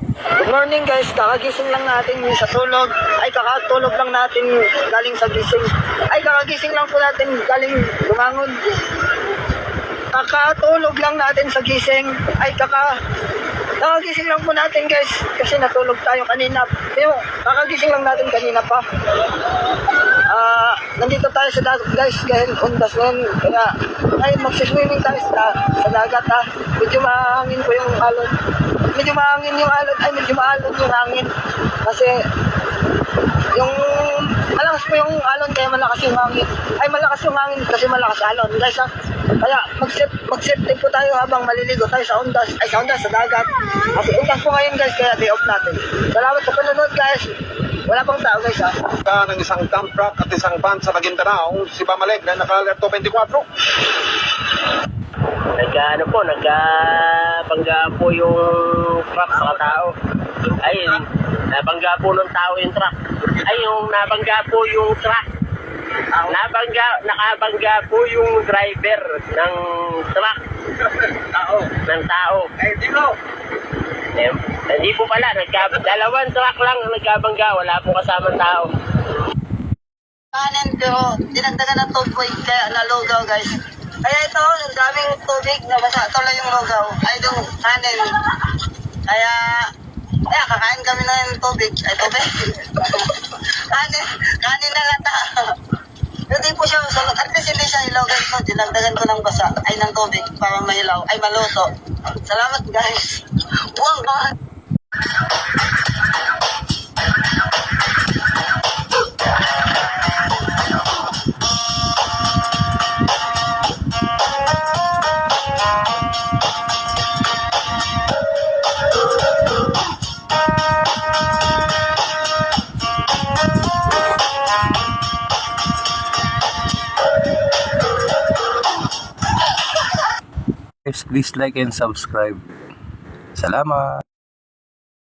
Good morning guys, kakagising lang natin sa tulog. Ay kakatulog lang natin galing sa gising. Ay kakagising lang po natin galing lumangon. Kakatulog lang natin sa gising. Ay kakagising lang po natin guys kasi natulog tayo kanina. Pero kakagising lang natin kanina pa. Nandito tayo sa dagat guys, dahil undas ngayon. Kaya ay magsiswimming tayo sa dagat ha. Medyo mahangin po yung alon. Medyo mahangin yung alon, ay medyo maalon yung hangin. Kasi yung malakas po yung alon kaya malakas yung hangin. Ay malakas yung hangin kasi malakas alon guys ha. Kaya mag-safety po tayo habang maliligo tayo sa undas, sa dagat. Kasi undas po ngayon guys, kaya day off natin. Salamat sa panonood guys. Wala pang tao guys ha. Ng isang dump truck at isang van sa Maguindanao, si Bamaleg na naka-alerto 24. Nagkabangga po yung truck sa tao. Ay, nabangga po ng tao yung truck. Ay, yung nabangga po yung truck. Nakabangga po yung driver ng truck. Ng tao. Ay, di mo. Hindi po pala, dalawang truck lang ang nagkabangga, wala po kasamang tao. Kanin pero dinagdagan ng tubig kaya nalugaw guys. Kaya ito, ang daming tubig, nabasa tuloy yung lugaw. Ay, yung kanin. Kaya kakain kami ng tubig. Ay, tubig. kanin na lata. Pero di po siya usulog. At least hindi siya ilaw guys. No? Dinagdagan ko ng basa, ay ng tubig para mahilaw, ay maluto. Salamat guys. Wow, God. Please like and subscribe. Salamat.